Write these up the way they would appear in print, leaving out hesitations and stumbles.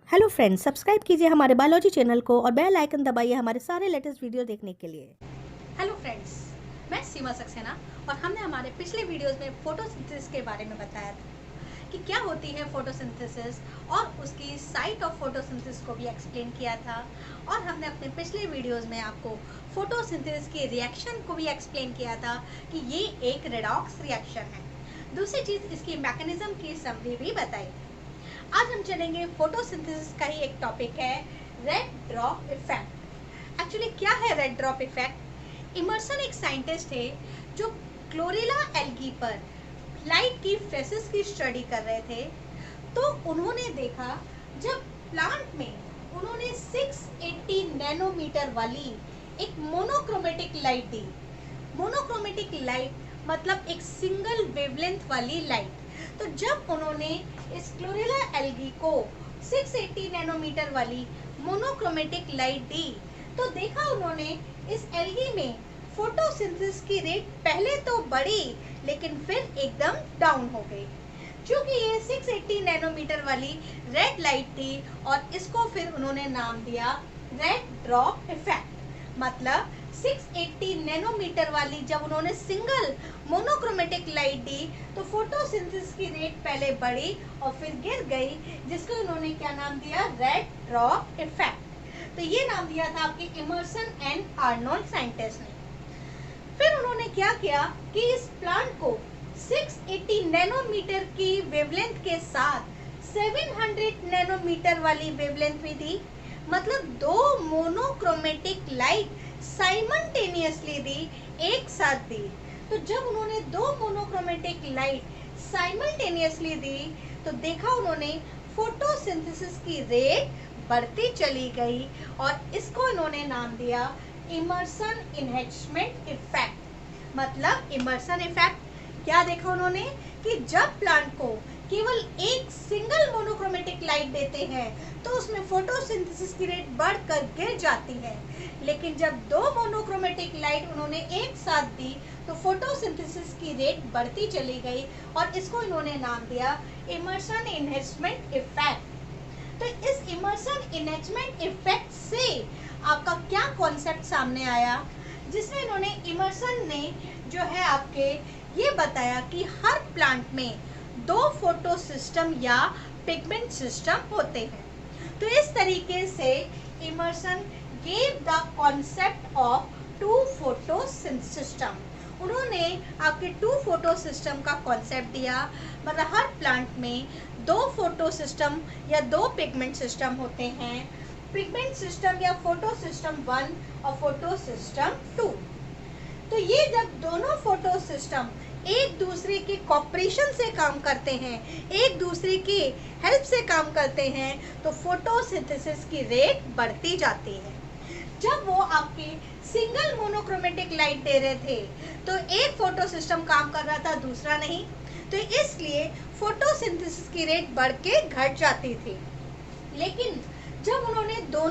Hello friends, subscribe कीजिए हमारे biology channel को और बेल आइकन दबाइए हमारे सारे लेटेस्ट वीडियो देखने के लिए। हेलो फ्रेंड्स, मैं सीमा सक्सेना और हमने हमारे पिछले वीडियोस में फोटोसिंथेसिस के बारे में बताया था कि क्या होती है फोटोसिंथेसिस और उसकी साइट ऑफ फोटोसिंथेसिस को भी एक्सप्लेन किया था। और हमने अपने पिछले वीडियोस में आपको फोटोसिंथेसिस के रिएक्शन को भी एक्सप्लेन किया था कि ये एक रेडॉक्स रिएक्शन है। दूसरी चीज़, इसकी मैकेनिज्म की समरी भी बताई। आज हम चलेंगे फोटोसिंथेसिस का ही एक टॉपिक है, रेड ड्रॉप इफेक्ट। एक्चुअली क्या है रेड ड्रॉप इफेक्ट? इमर्सन एक साइंटिस्ट थे जो क्लोरेला एल्गी पर लाइट की फेसेस की स्टडी कर रहे थे। तो उन्होंने देखा जब प्लांट में उन्होंने 680 नैनोमीटर वाली एक मोनोक्रोमेटिक लाइट दी। मोनोक्रोमेटिक लाइट मतलब एक सिंगल वेवलेंथ वाली लाइट। तो जब उन्होंने इस क्लोरेला एल्गी को 680 नैनोमीटर वाली मोनोक्रोमेटिक लाइट दी तो देखा उन्होंने इस एल्गी में फोटोसिंथेसिस की रेट पहले तो बढ़ी लेकिन फिर एकदम डाउन हो गई, क्योंकि ये 680 नैनोमीटर वाली रेड लाइट थी। और इसको फिर उन्होंने नाम दिया रेड ड्रॉप इफेक्ट। मतलब 680 नैनोमीटर वाली जब उन्होंने सिंगल मोनोक्रोमेटिक लाइट दी तो फोटोसिंथेसिस की रेट पहले बढ़ी और फिर गिर गई, जिसको उन्होंने क्या नाम दिया? Red drop effect. तो ये नाम दिया था आपके इमर्सन एंड आर्नोल्ड साइंटिस्ट ने। फिर उन्होंने क्या किया कि इस प्लांट को 680 नैनोमीटर की वेवलेंथ के साथ 700 नैनोमीटर वाली वेवलेंथ भी दी। मतलब दो मोनोक्रोमेटिक लाइट साइमल्टेनियसली दी, एक साथ दी। तो जब उन्होंने दो मोनोक्रोमेटिक लाइट साइमल्टेनियसली दी तो देखा उन्होंने फोटोसिंथेसिस की रेट बढ़ती चली गई और इसको इन्होंने नाम दिया इमर्सन इन्हेंसमेंट इफेक्ट। मतलब इमर्सन इफेक्ट क्या देखा उन्होंने कि जब प्लांट को केवल एक सिंगल मोनोक्रोमेटिक लाइट देते हैं तो उसमें फोटोसिंथेसिस की रेट बढ़कर गिर जाती है, लेकिन जब दो मोनोक्रोमेटिक लाइट उन्होंने एक साथ दी तो फोटोसिंथेसिस की रेट बढ़ती चली गई और इसको इन्होंने नाम दिया इमर्सन इन्हेंसमेंट इफेक्ट। तो इस इमर्सन इन्हेंसमेंट इफेक्ट से आपका क्या कॉन्सेप्ट सामने आया, जिसमें इन्होंने इमर्सन ने जो है आपके ये बताया कि हर प्लांट में दो फोटो सिस्टम या पिगमेंट सिस्टम होते हैं। तो इस तरीके से Emerson gave the concept of two photo system. उन्होंने आपके टू फोटो सिस्टम का कॉन्सेप्ट दिया। मतलब हर प्लांट में दो फोटो सिस्टम या दो पिगमेंट सिस्टम होते हैं, पिगमेंट सिस्टम या फोटो सिस्टम 1 और फोटो सिस्टम 2। तो ये जब दोनों फोटो सिस्टम एक दूसरे के कॉपरेशन से काम करते हैं, एक दूसरे की हेल्प से काम करते हैं, तो फोटोसिंथेसिस की रेट बढ़ती जाती है। जब वो आपके सिंगल मोनोक्रोमेटिक लाइट दे रहे थे तो एक फोटो सिस्टम काम कर रहा था, दूसरा नहीं, तो इसलिए फोटोसिंथेसिस की रेट बढ़ के घट जाती थी। लेकिन जब उन्होंने दो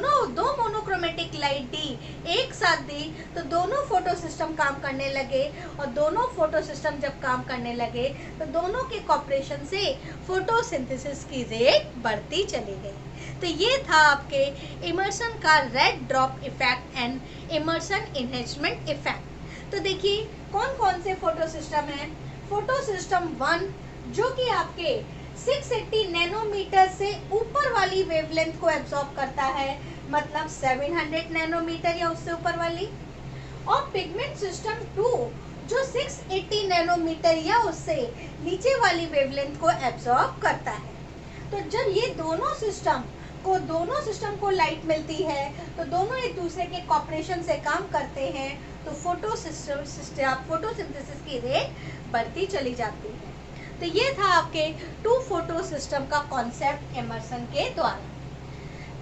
मोनोक्रोमेटिक लाइट दी, एक साथ दी, तो दोनों फोटो सिस्टम काम करने लगे और दोनों फोटो सिस्टम जब काम करने लगे तो दोनों के कॉपरेशन से फोटोसिंथेसिस की रेट बढ़ती चली गई। तो ये था आपके इमर्सन का red drop effect and Emerson enhancement effect. तो देखिए कौन कौन से फोटो सिस्टम हैं। फोटो सिस्टम 1 जो कि आपके 680 नैनोमीटर से ऊपर वाली वेवलेंथ को एब्जॉर्ब करता है, मतलब 700 नैनोमीटर या उससे ऊपर वाली। और पिगमेंट सिस्टम 2 जो 680 नैनोमीटर या उससे नीचे वाली वेवलेंथ को एब्जॉर्ब करता है। तो जब ये दोनों सिस्टम को लाइट मिलती है तो दोनों एक दूसरे के कॉपरेशन से काम करते हैं, तो फोटोसिंथेसिस की रेट बढ़ती चली जाती है। तो ये था आपके टू फोटो सिस्टम का कॉन्सेप्ट इमर्सन के द्वारा,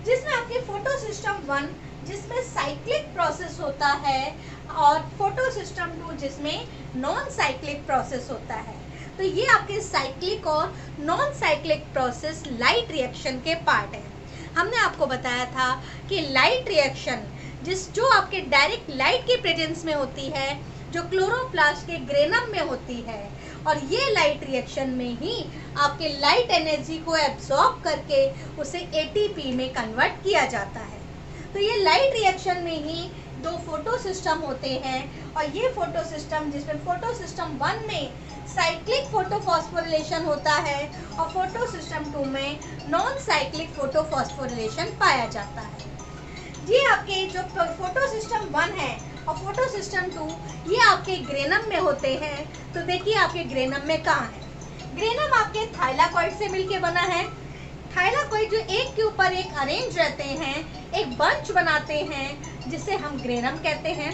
जिसमें आपके फोटो सिस्टम 1 जिसमें साइक्लिक प्रोसेस होता है और फोटो सिस्टम 2 जिसमें नॉन साइक्लिक प्रोसेस होता है। तो ये आपके साइक्लिक और non cyclic process light reaction के पार्ट है। हमने आपको बताया था कि लाइट रिएक्शन जो आपके डायरेक्ट लाइट के प्रेजेंस में होती है, जो क्लोरोप्लास्ट के ग्रेनम में होती है, और ये लाइट रिएक्शन में ही आपके लाइट एनर्जी को एब्जॉर्ब करके उसे एटीपी में कन्वर्ट किया जाता है। तो ये लाइट रिएक्शन में ही दो फोटो सिस्टम होते हैं, और ये फोटो सिस्टम, जिसमें फोटो सिस्टम 1 में साइक्लिक फोटोफॉस्फोरिलेशन होता है और फोटो सिस्टम 2 में नॉन साइक्लिक फोटोफॉस्फोरिलेशन पाया जाता है। ये आपके जो फोटो सिस्टम 1 है और फोटो सिस्टम 2 ये आपके ग्रेनम में होते हैं। तो देखिए आपके ग्रेनम में कहाँ है। ग्रेनम आपके थाइलाकॉइड से मिलके बना है। थाइलाकॉइड जो एक के ऊपर एक अरेंज रहते हैं, एक बंच बनाते हैं, जिसे हम ग्रेनम कहते हैं।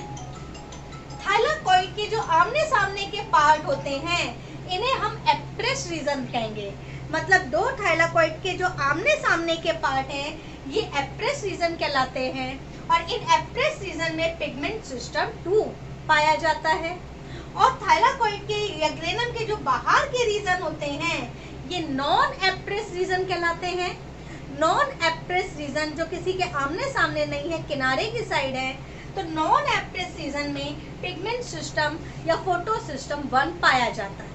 थाइलाकॉइड के जो आमने सामने के पार्ट होते हैं इन्हें हम एप्रेस रीजन कहेंगे। मतलब दो थाइलाकॉइड के जो आमने सामने के पार्ट हैं ये एप्रेस रीजन कहलाते हैं, और इन एप्रेस रीजन में पिगमेंट सिस्टम 2 पाया जाता है। और थाइलाकॉइड के या ग्रेनम के जो बाहर के रीजन होते हैं ये नॉन एप्रेस रीजन कहलाते हैं। नॉन एप्रेस रीजन जो किसी के आमने सामने नहीं है, किनारे की साइड है, तो नॉन एप्रेस रीजन में पिगमेंट सिस्टम या फोटो सिस्टम 1 पाया जाता है।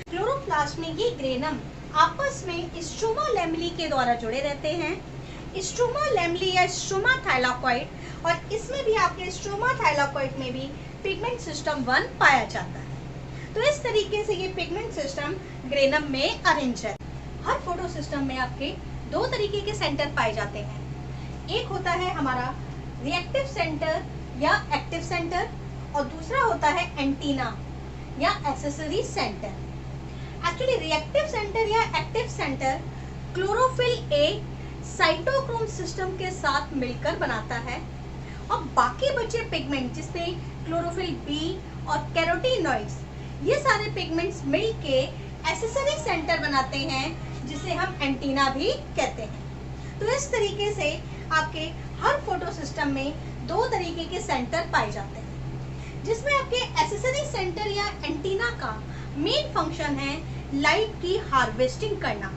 क्लोरोप्लास्ट में ये ग्रेनम आपस में स्ट्रोमा लैमेली के द्वारा जुड़े रहते हैं। स्ट्रोमा लैमेली या स्ट्रोमा थाइलाकॉइड, और इसमें भी आपके स्ट्रोमा थाइलाकॉइड में भी पिगमेंट सिस्टम 1 पाया जाता है। तो इस तरीके से ये पिगमेंट सिस्टम ग्रेनम में अरेंज है। हर फोटो सिस्टम में आपके दो तरीके के सेंटर पाए जाते हैं। एक होता है हमारा रिएक्टिव सेंटर या एक्टिव सेंटर, और दूसरा होता है एंटीना या accessory centre. Actually reactive centre या active centre chlorophyll A cytochrome system के साथ मिलकर बनाता है, और बाकी बचे पिगमेंट जिसमें क्लोरोफिल बी और कैरोटीनॉइड्स ये सारे पिगमेंट्स मिलके एक्सेसरी सेंटर बनाते हैं, जिसे हम एंटीना भी कहते हैं। तो इस तरीके से आपके हर फोटो सिस्टम में दो तरीके के सेंटर पाए जाते हैं, जिसमें आपके एक्सेसरी सेंटर या एंटीना का मेन फंक्शन है लाइट की हार्वेस्टिंग करना।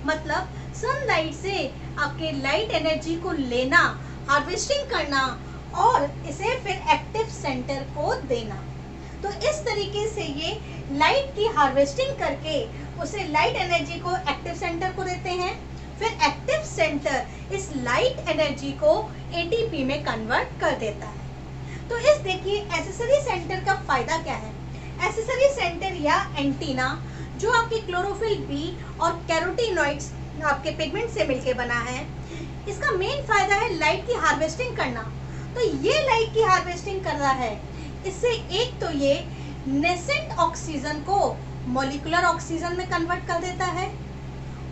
मतलब सनलाइट से आपके लाइट एनर्जी को लेना, हार्वेस्टिंग करना और इसे फिर एक्टिव सेंटर को देना। तो इस तरीके से ये लाइट की हार्वेस्टिंग करके उसे लाइट एनर्जी को एक्टिव सेंटर को देते हैं, फिर एक्टिव सेंटर इस लाइट एनर्जी को एटीपी में कन्वर्ट कर देता है। तो इस देखिए एक्सेसरी सेंटर का फायदा क्या है। एक्सेसरी सेंटर या एंटीना जो आपके क्लोरोफिल बी और कैरोटीनॉइड्स आपके पिगमेंट से मिलके बना है, इसका मेन फायदा है लाइट की हार्वेस्टिंग करना। तो ये लाइट की हार्वेस्टिंग कर रहा है, इससे एक तो ये नेसेंट ऑक्सीजन को मॉलिक्यूलर ऑक्सीजन में कन्वर्ट कर देता है,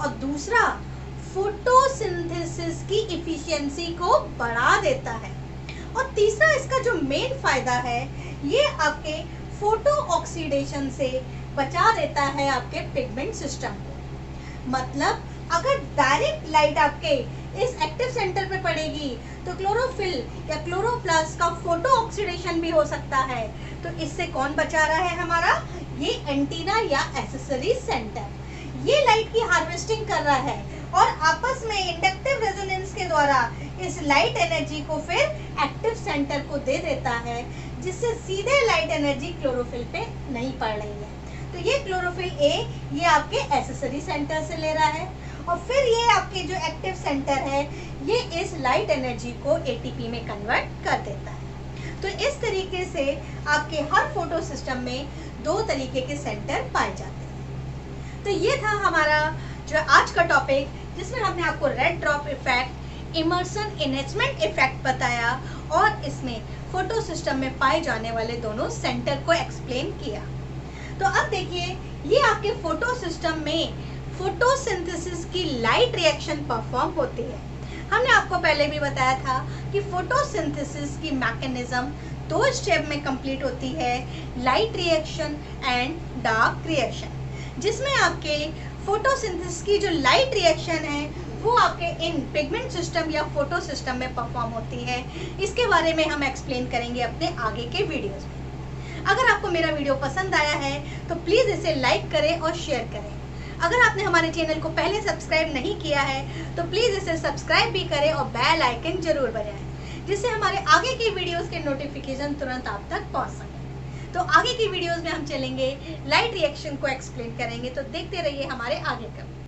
और दूसरा फोटोसिंथेसिस की इफिशिएंसी को बढ़ा देता है, और तीसरा इसका जो मेन फायदा है ये आपके फोटो ऑक्सीडेशन से बचा देता है आपके पिगमेंट सिस्टम को। मतलब अगर डायरेक्ट लाइट आपके इस एक्टिव सेंटर पे पड़ेगी तो क्लोरोफिल या क्लोरोप्लास्ट का फोटो ऑक्सीडेशन भी हो सकता है। तो इससे कौन बचा रहा है हमारा, ये एंटीना या एक्सेसरी सेंटर। ये लाइट की हार्वेस्टिंग कर रहा है और आपस में इंडक्टिव रेजोनेंस के द्वारा इस लाइट एनर्जी को फिर एक्टिव सेंटर को दे देता है, जिससे सीधे लाइट एनर्जी क्लोरोफिल पे नहीं पड़ रही है। तो ये क्लोरोफिल ए ये आपके एक्सेसरी सेंटर से ले रहा है, और फिर ये आपके जो एक्टिव सेंटर है ये इस लाइट एनर्जी को एटीपी में कन्वर्ट कर देता है। तो इस तरीके से आपके हर फोटो सिस्टम में दो तरीके के सेंटर पाए जाते हैं। तो ये था हमारा जो आज का टॉपिक, जिसमें हमने आपको red drop effect, Emerson enrichment effect बताया, और इसमें फोटो सिस्टम में पाए जाने वाले दोनों सेंटर को एक्सप्लेन किया। तो अब देखिए ये आपके फोटो सिस्टम में फोटोसिंथेसिस की लाइट रिएक्शन परफॉर्म होती है। हमने आपको पहले भी बताया था कि फोटोसिंथेसिस की मैकेनिज्म दो स्टेप में कंप्लीट होती है, light reaction and dark reaction, जिसमें आपके फोटोसिंथेसिस की जो लाइट रिएक्शन है वो आपके इन पिगमेंट सिस्टम या फोटो सिस्टम में परफॉर्म होती है। इसके बारे में हम एक्सप्लेन करेंगे अपने आगे के वीडियोस में। अगर आपको मेरा वीडियो पसंद आया है तो प्लीज़ इसे लाइक करें और शेयर करें। अगर आपने हमारे चैनल को पहले सब्सक्राइब नहीं किया है तो प्लीज़ इसे सब्सक्राइब भी करें और बेल आइकन जरूर बजाएं, जिससे हमारे आगे की वीडियोस के नोटिफिकेशन तुरंत आप तक पहुंच सके। तो आगे की वीडियोस में हम चलेंगे, लाइट रिएक्शन को एक्सप्लेन करेंगे, तो देखते रहिए हमारे आगे का।